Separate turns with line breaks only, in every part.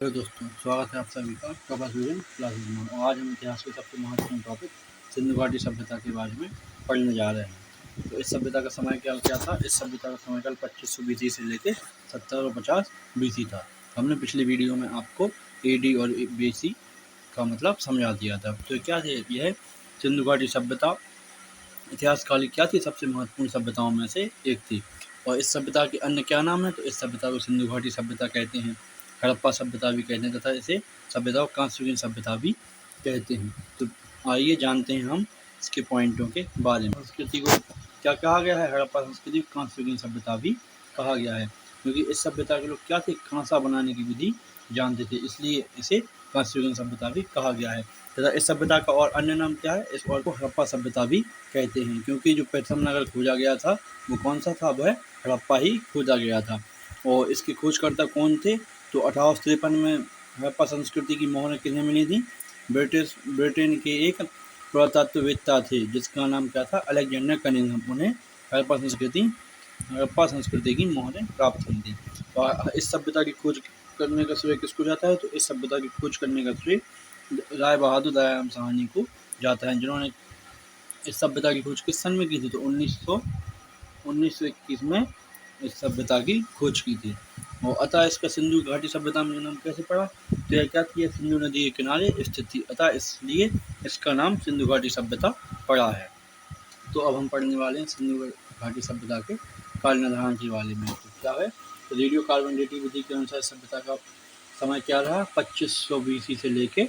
Hello दोस्तों, स्वागत है आप सभी का कबस विजन क्लासेज में। और आज हम इतिहास के सबसे महत्वपूर्ण टॉपिक सिंधु घाटी सभ्यता के बारे में पढ़ने जा रहे हैं। तो इस सभ्यता का समय क्या था? इस सभ्यता का समय 2500 BC से लेकर 1750 BC था। हमने पिछली वीडियो में आपको AD और BC का मतलब समझा दिया था। तो क्या थे? यह सिंधु घाटी सभ्यता इतिहास काल की क्या थी? सबसे महत्वपूर्ण सभ्यताओं में से एक थी। और इस सभ्यता के अन्य क्या नाम है? तो इस सभ्यता को सिंधु घाटी सभ्यता कहते हैं, हड़प्पा सभ्यता भी कहते हैं, तथा इसे सभ्यता को कांस्ययुगीन सभ्यता भी कहते हैं। तो आइए जानते हैं हम इसके पॉइंटों के बारे में। संस्कृति को क्या कहा गया है? हड़प्पा संस्कृति को कांस्ययुगीन सभ्यता भी कहा गया है, क्योंकि इस सभ्यता के लोग क्या थे? कांसा बनाने की विधि जानते थे, इसलिए इसे कांस्ययुगीन सभ्यता भी कहा गया है। तथा इस सभ्यता का और अन्य नाम क्या है? इस और को हड़प्पा सभ्यता भी कहते हैं, क्योंकि जो प्रथम नगर खोजा गया था वो कौन सा था? वह हड़प्पा ही खोजा गया था। और इसके खोजकर्ता कौन थे? तो 1853 में हड़प्पा संस्कृति की मोहरें किन्हें मिली थी? ब्रिटेन के एक पुरातत्ववेत्ता थे जिसका नाम क्या था? Alexander Cunningham. उन्हें हड़प्पा संस्कृति की मोहरें प्राप्त हुई थी। और इस सभ्यता की खोज करने का श्रेय किसको जाता है? तो इस सभ्यता की खोज करने का श्रेय राय बहादुर दयाराम साहनी को जाता है, जिन्होंने इस सभ्यता की खोज किस सन में की थी? तो 1921 में इस सभ्यता की खोज की थी। और अतः इसका सिंधु घाटी सभ्यता में नाम कैसे पड़ा? तो यह क्या थी? सिंधु नदी के किनारे स्थित थी, अतः इसलिए इसका नाम सिंधु घाटी सभ्यता पड़ा है। तो अब हम पढ़ने वाले हैं सिंधु घाटी सभ्यता के काल निर्धारण के बारे में। तो क्या है? तो रेडियो कार्बन डेटिंग विधि के अनुसार सभ्यता का समय क्या रहा? 2500 BC से लेके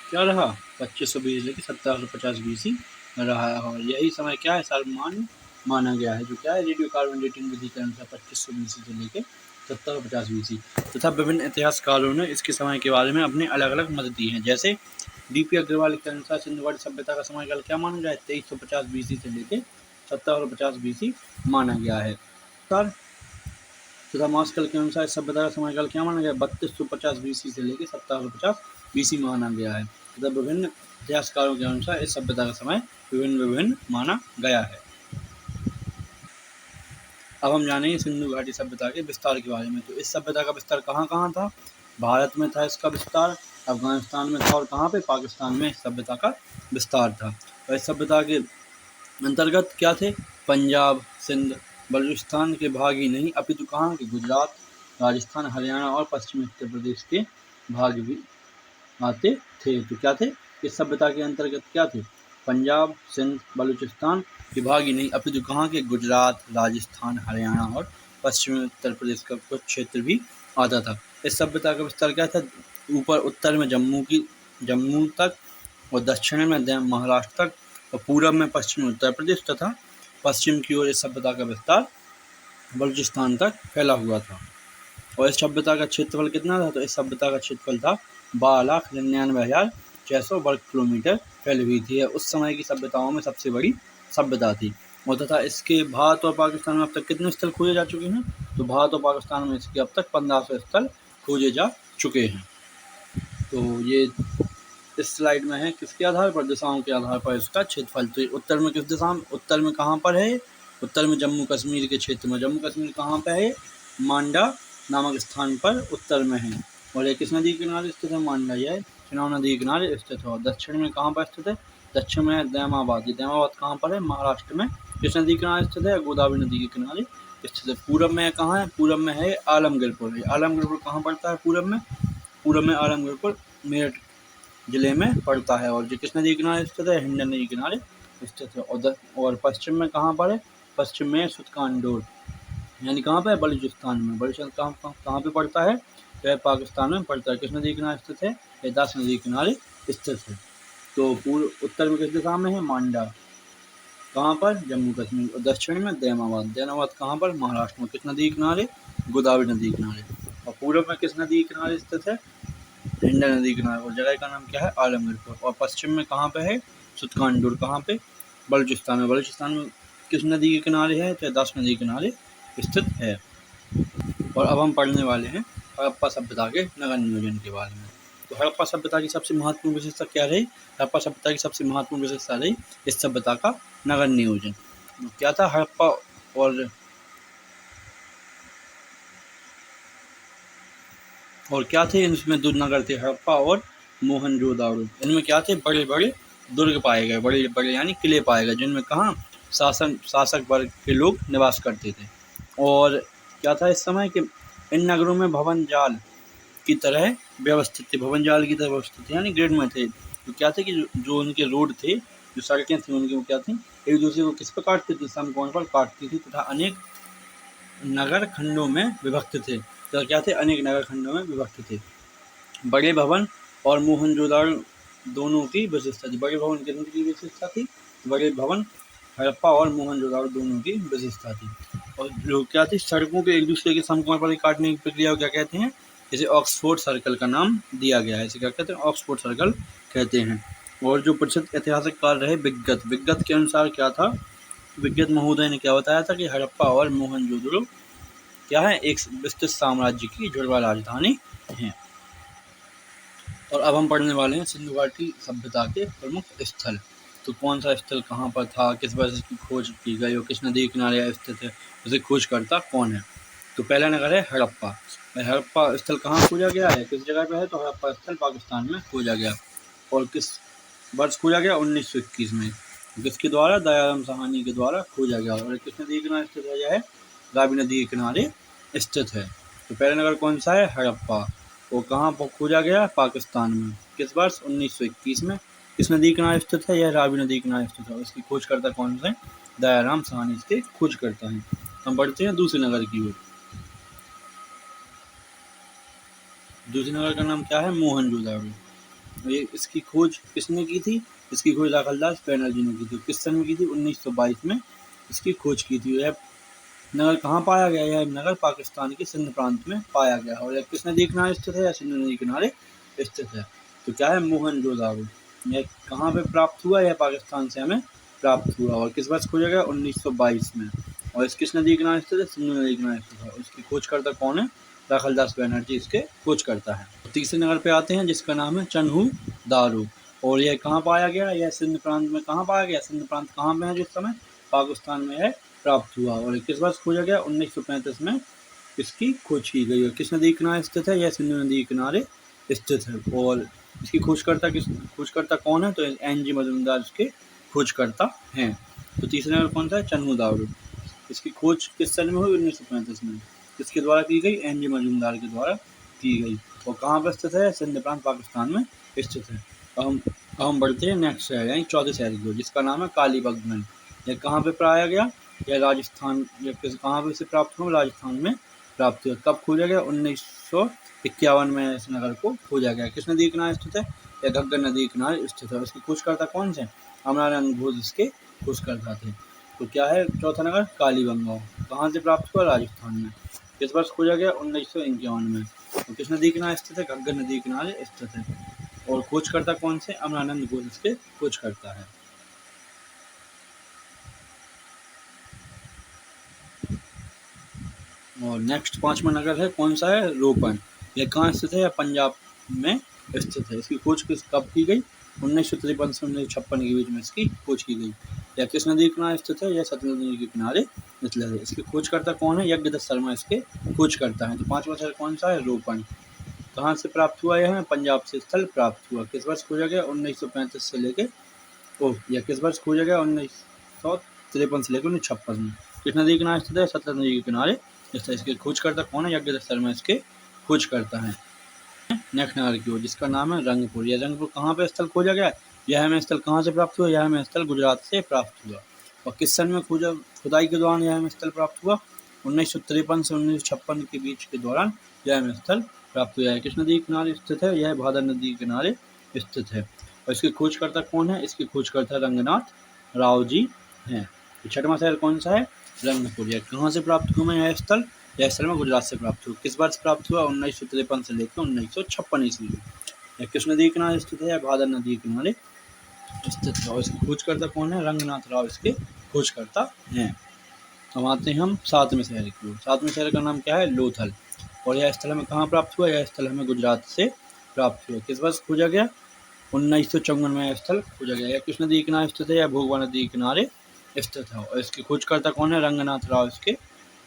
क्या रहा? 2500 BC से लेके 1750 BC रहा है। और यही समय क्या है? सर्वमान्य माना गया है। जो क्या है? रेडियो कार्बन डेटिंग विधि के अनुसार 2500 BC से लेके 1750 BC। तथा विभिन्न इतिहासकारों ने इसके समय के बारे में अपने अलग अलग मत दी हैं। जैसे DP अग्रवाल के अनुसार सिंधु घाटी सभ्यता का समयकाल क्या माना गया है? 2350 BC से लेके 1750 BC माना गया है। तथा मास्कल के अनुसार सभ्यता का समयकाल क्या माना गया? 3250 BC से लेकर 1750 BC माना गया है। तथा विभिन्न इतिहासकारों के अनुसार इस सभ्यता का समय विभिन्न माना गया है। अब हम जानेंगे सिंधु घाटी सभ्यता के विस्तार के बारे में। तो इस सभ्यता का विस्तार कहाँ कहाँ था? भारत में था इसका विस्तार, अफगानिस्तान में था, और कहाँ पे? पाकिस्तान में इस सभ्यता का विस्तार था। और इस सभ्यता के अंतर्गत क्या थे? पंजाब, सिंध, बलूचिस्तान के भाग ही नहीं अपितु कहाँ के? गुजरात, राजस्थान, हरियाणा और पश्चिमी उत्तर प्रदेश के भाग भी आते थे। तो क्या थे? इस सभ्यता के अंतर्गत क्या थे? पंजाब, सिंध, बलूचिस्तान के भाग ही नहीं अपितु कहाँ के? गुजरात, राजस्थान, हरियाणा और पश्चिमी उत्तर प्रदेश का कुछ क्षेत्र भी आता था। इस सभ्यता का विस्तार क्या था? ऊपर उत्तर में जम्मू तक, और दक्षिण में महाराष्ट्र तक, और पूरब में पश्चिमी उत्तर प्रदेश तथा पश्चिम की ओर इस सभ्यता का विस्तार बलूचिस्तान तक फैला हुआ था। और इस सभ्यता का क्षेत्रफल कितना था? तो इस सभ्यता का क्षेत्रफल था 12,99,600 वर्ग किलोमीटर फैली हुई थी। उस समय की सभ्यताओं में सबसे बड़ी सभ्यता थी। और तथा इसके भारत और पाकिस्तान में अब तक कितने स्थल खोजे जा चुके हैं? तो भारत और पाकिस्तान में इसके अब तक 1500 स्थल खोजे जा चुके हैं। तो ये इस स्लाइड में है किसके आधार पर? दिशाओं के आधार पर इसका क्षेत्रफल। तो उत्तर में किस दिशा में? उत्तर में कहाँ पर है? उत्तर में जम्मू कश्मीर के क्षेत्र में। जम्मू कश्मीर कहाँ पे है? मांडा नामक स्थान पर उत्तर में है। और ये किस नदी के किनारे स्थित है? मांडा यह चेनाब नदी के किनारे स्थित है। और दक्षिण में कहाँ पर स्थित है? दक्षिण में दैमाबाद। ये दैमाबाद कहाँ पर है? महाराष्ट्र में किस नदी के किनारे स्थित है? गोदावरी नदी के किनारे स्थित है। पूरब में कहाँ है? पूरब में है आलमगीरपुर। आलमगीरपुर कहाँ पड़ता है? पूरब में आलमगीरपुर मेरठ जिले में पड़ता है। और जो किस नदी के किनारे स्थित है? हिंडन नदी के किनारे स्थित है। और पश्चिम में कहाँ पर है? पश्चिम में सुतकानडोर, यानी कहाँ पे है? बलूचिस्तान में। बलूचिस्तान कहाँ पे पड़ता है? यह पाकिस्तान में पड़ता है। किस नदी के किनारे स्थित है? यह दास नदी के किनारे स्थित है। तो पूर्व उत्तर में किस दिशा में है? मांडा। कहाँ पर? जम्मू कश्मीर। और दक्षिण में दैमाबाद कहाँ पर? महाराष्ट्र में। किस नदी के किनारे? गोदावरी नदी के किनारे। और पूर्व में किस नदी के किनारे स्थित है? हिंडन नदी के किनारे। और जगह का नाम क्या है? आलमगीरपुर। और पश्चिम में कहाँ पे है? सुतकानडोर। कहाँ पे? बलूचिस्तान में। बलूचिस्तान में किस नदी के किनारे है? तो दास नदी के किनारे स्थित है। और अब हम पढ़ने वाले हैं हड़प्पा सभ्यता के नगर नियोजन के बारे में। तो हड़प्पा सभ्यता की सबसे महत्वपूर्ण विशेषता क्या रही? हड़प्पा सभ्यता की सबसे महत्वपूर्ण विशेषता रही इस सभ्यता का नगर नियोजन। क्या था हड़प्पा और और क्या थे इनमें दो नगर थे, हड़प्पा और मोहनजोदाड़ो। इनमें क्या थे, बड़े बड़े दुर्ग पाए गए, बड़े बड़े यानी किले पाए गए, जिनमें कहाँ शासक वर्ग के लोग निवास करते थे। और क्या था इस समय कि इन नगरों में भवन जाल की तरह व्यवस्थित थे, भवन जाल की तरह व्यवस्थित थे यानी ग्रिड में थे। तो क्या थे कि जो उनके रोड थे, जो सड़कें थी उनकी, वो क्या थी, एक दूसरे को किस पर काटती थी, समकोण पर काटती थी, तथा अनेक नगर खंडों में विभक्त थे। तो क्या थे, अनेक नगर खंडों में विभक्त थे। बड़े भवन और मोहनजोदाड़ो दोनों की विशेषता थी। बड़े भवन किनकी विशेषता थी, बड़े भवन हड़प्पा और मोहनजोदाड़ो दोनों की विशेषता थी। और जो क्या थी, सड़कों के एक दूसरे के समकोण पर काटने की प्रक्रिया को क्या कहते हैं, इसे ऑक्सफोर्ड सर्कल का नाम दिया गया है। इसे क्या कहते हैं, ऑक्सफोर्ड सर्कल कहते हैं। और जो प्रसिद्ध ऐतिहासिक काल रहे विज्ञत के अनुसार क्या था, विज्ञत महोदय ने क्या बताया था कि हड़प्पा और मोहनजोदड़ो क्या है, एक विस्तृत साम्राज्य की जुड़वा राजधानी है। और अब हम पढ़ने वाले हैं सिंधु घाटी सभ्यता के प्रमुख स्थल। तो कौन सा स्थल कहाँ पर था, किस वजह से इसकी खोज की गई और किस नदी किनारे स्थित है, उसे खोजकर्ता कौन है। तो पहला नगर है हड़प्पा। हड़प्पा स्थल कहाँ खोजा गया है, किस जगह पे है, तो हड़प्पा स्थल पाकिस्तान में खोजा गया। और किस वर्ष खोजा गया, 1921 में। किसके द्वारा, दयाराम साहनी के द्वारा खोजा गया। और किस नदी के किनारे स्थित है, यह रावी नदी के किनारे स्थित है। तो पहला नगर कौन सा है, हड़प्पा। वो कहाँ पर खोजा गया, पाकिस्तान में। किस वर्ष, 1921 में। किस नदी के किनारे स्थित है, यह रावी नदी के किनारे स्थित है। इसकी खोजकर्ता कौन से, दयाराम साहनी इसके खोजकर्ता हैं। हम बढ़ते हैं दूसरे नगर की ओर। दूसरे नगर का नाम क्या है, मोहनजोदाड़ो। ये इसकी खोज किसने की थी, इसकी खोज राखलदास बैनर्जी ने की थी। किस सन में की थी, 1922 में इसकी खोज की थी। यह नगर कहाँ पाया गया, यह नगर पाकिस्तान के सिंध प्रांत में पाया गया। और यह किस नदी किनारे स्थित है, या सिंधु नदी किनारे स्थित है। तो क्या है, मोहनजोदाड़ो। यह कहाँ पे प्राप्त हुआ, यह पाकिस्तान से हमें प्राप्त हुआ। और किस वर्ष खोजा गया, 1922 में। और इस किस नदी किनारे स्थित है, सिंधु नदी किनारे स्थित है। इसकी खोजकर्ता कौन है, राखलदास बैनर्जी इसके खोजकर्ता है। तीसरे नगर पे आते हैं, जिसका नाम है चन्हू दारो। और यह कहाँ पाया गया, यह सिंध प्रांत में कहाँ पाया गया, सिंध प्रांत कहाँ में है जिस समय, पाकिस्तान में है प्राप्त हुआ। और किस वर्ष खोजा गया, 1935 में इसकी खोज की गई। और किस नदी किनारे स्थित है, यह सिंधु नदी के किनारे स्थित है। और इसकी खोजकर्ता कौन है, तो NG मजूमदार इसके खोजकर्ता हैं। तो तीसरे नंबर कौन सा है, चन्हू दारो। इसकी खोज किस सन में हुई, 1935 में। किसके द्वारा की गई, NG मजूमदार के द्वारा की गई। और कहाँ पर स्थित है, सिंध प्रांत पाकिस्तान में स्थित है। हम बढ़ते हैं नेक्स्ट शहर यानी चौथे शहर की ओर, जिसका नाम है कालीबंगन। यह कहाँ पे पाया गया, यह राजस्थान, कहाँ पे से प्राप्त हुआ, राजस्थान में प्राप्त हुआ। कब खोजा गया, 1951 में इस नगर को खोजा गया। किस नदी के किनारे स्थित है, यह घग्गर नदी के किनारे स्थित है। इसके खोजकर्ता कौन से, अमरानंद घोष इसके खोजकर्ता थे। तो क्या है, चौथा नगर कालीबंगा, कहाँ से प्राप्त हुआ, राजस्थान में। किस वर्ष खोजा गया, 1951 में। तो किस नदी के किनारे स्थित है, घग्गर नदी के किनारे स्थित है। और खोजकर्ता कौन से, अमरानंद घोष इसके खोजकर्ता है। और नेक्स्ट पांचवा नगर है, कौन सा है, रोपन। यह कहाँ स्थित है, यह पंजाब में स्थित है। इसकी खोज कब की गई, 1953 से 1956 के बीच में इसकी खोज की गई। यह किस नदी के किनारे स्थित है, यह सतलुज नदी के किनारे स्थित है। इसके खोजकर्ता कौन है, यज्ञदत्त शर्मा इसके खोजकर्ता हैं। तो पांचवा शहर कौन सा है, रोपन। कहाँ से प्राप्त हुआ, यह पंजाब से स्थल प्राप्त हुआ। किस वर्ष खोजा गया, 1935 से लेके यह किस वर्ष खोजा गया, 1953 से लेकर 1956 में। किस नदी के किनारे स्थित है, सतलुज नदी के किनारे। इसके खोजकर्ता कौन है, यज्ञदत्त शर्मा इसके खोजकर्ता हैं। नेक्स्ट नगर की ओर, जिसका नाम है रंगपुर। यह रंगपुर कहाँ पे स्थल खोजा गया, यह हमें स्थल कहाँ से प्राप्त हुआ, यह हमें स्थल गुजरात से प्राप्त हुआ। और किस सन में खुदाई के दौरान यह हमें स्थल प्राप्त हुआ, 1953 से 1956 के बीच के दौरान यह हमें स्थल प्राप्त हुआ है। किस नदी के किनारे स्थित है, यह भादर नदी के किनारे स्थित है। और इसके खोजकर्ता कौन है, इसके खोजकर्ता रंगनाथ राव जी हैं। छठवां शहर कौन सा है, रंगपुर। यह कहाँ से प्राप्त हुआ, यह स्थल, यह स्थल में गुजरात से प्राप्त हुआ। किस वर्ष प्राप्त हुआ, 1953 से लेकर 1956 ईस्वी में। यह किस नदी के किनारे स्थित है, भादर नदी के किनारे स्थित है। और इसके खोजकर्ता कौन है, रंगनाथ राव इसके खोजकर्ता हैं। अब आते हैं हम सातवें शहर की ओर। सातवें शहर का नाम क्या है, लोथल। और यह स्थल हमें कहाँ प्राप्त हुआ, यह स्थल हमें गुजरात से प्राप्त हुआ। किस वर्ष खोजा गया, 1954 में यह स्थल खोजा गया। यह किस नदी के किनारे स्थित है, यह भोगवा नदी के किनारे स्थित है। और इसके खोजकर्ता कौन है, रंगनाथ राव इसके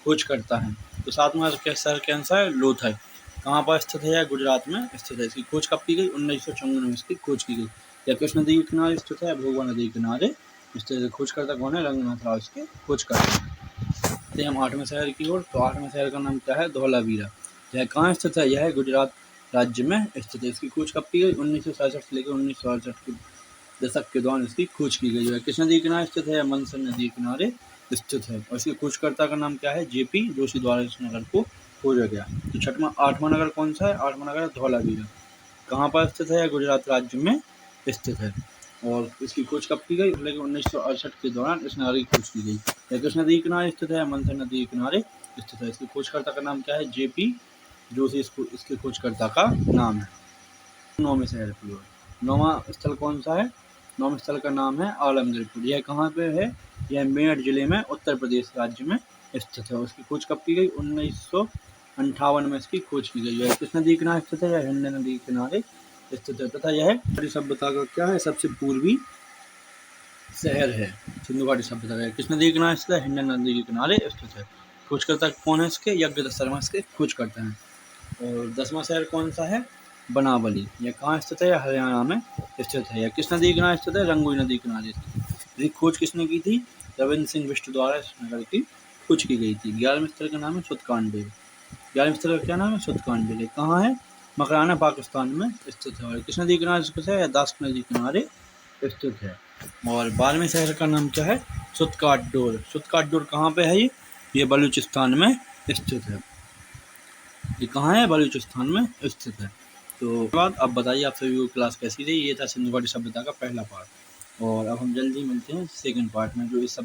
खोजकर्ता हैं। तो सातवां शहर कैसा है, लोथल। कहाँ पर स्थित है? गुजरात में स्थित है। इसकी खोज कब की गई? 1954 में इसकी खोज की गई। यह किस नदी के किनारे स्थित है? भोगवा नदी के किनारे स्थित। खोजकर्ता कौन है? रंगनाथ राव इसके खोजकर्ता हैं। आते हैं हम 8वें शहर की ओर। तो 8वें शहर का नाम क्या है? धौलावीरा। यह कहाँ स्थित है? यह गुजरात राज्य में स्थित है। इसकी खोज कब की गई? 1967 से लेकर 1968 के दशक के दौरान इसकी खोज की गई है। किस नदी के किनारे स्थित है? मनसन नदी के किनारे स्थित है। और इसके खोजकर्ता का नाम क्या है? जेपी जोशी द्वारा इस नगर को खोजा गया। तो छठवां 8वां नगर कौन सा है? 8वां नगर है धौलावीरा। कहाँ पर स्थित है? गुजरात राज्य में स्थित है। और इसकी खोज कब की गई? लेकिन 1968 के दौरान इस नगर की खोज की गई। यह किस नदी के किनारे स्थित है? मंथन नदी के किनारे स्थित है। इसके खोजकर्ता का नाम क्या है? जेपी जोशी इसके खोजकर्ता का नाम है। 9वें शहर की ओर। 9वां स्थल कौन सा है? 9वें स्थल का नाम है आलमगीरपुर। यह कहाँ पे है? यह मेरठ जिले में उत्तर प्रदेश राज्य में स्थित है। उसकी खोज कब की गई? 1958 में इसकी खोज की गई है। किस नदी के किनारे स्थित है? यह हिंड नदी के किनारे स्थित है। तथा यह हमारी सभ्यता का क्या है? सबसे पूर्वी शहर है। सिंधु घाटी सभ्यता का किस नदी के किनारे स्थित है? हिंड नदी के किनारे स्थित है। खोजकर्ता कौन है इसके? यज्ञदत्त शर्मा इसके खोजकर्ता हैं। और 10वां शहर कौन सा है? बनावली। यह कहाँ स्थित है? यह हरियाणा में स्थित है। यह किस नदी के किनारे स्थित है? रंगोई नदी के किनारे स्थित है। इसकी खोज किसने की थी? रविंद्र सिंह बिष्ट द्वारा इस नगर की खोज की गई थी। 11वें स्थल का नाम है सुतकानबेल। 11वें स्थल का क्या नाम है? सुतकानबेल। ये कहाँ है? मकराना पाकिस्तान में स्थित है। और किस नदी के किनारे स्थित है? दास नदी के किनारे स्थित है। और 12वें शहर का नाम क्या है? सुतकाटडोर। सुतकाटडोर कहाँ पे है? ये बलूचिस्तान में स्थित है। ये कहाँ है? बलूचिस्तान में स्थित है। तो बाद अब बताइए आप सभी को क्लास कैसी रही? ये था सिंधु घाटी सभ्यता का पहला पार्ट। और अब हम जल्दी मिलते हैं सेकंड पार्ट में, जो इस सब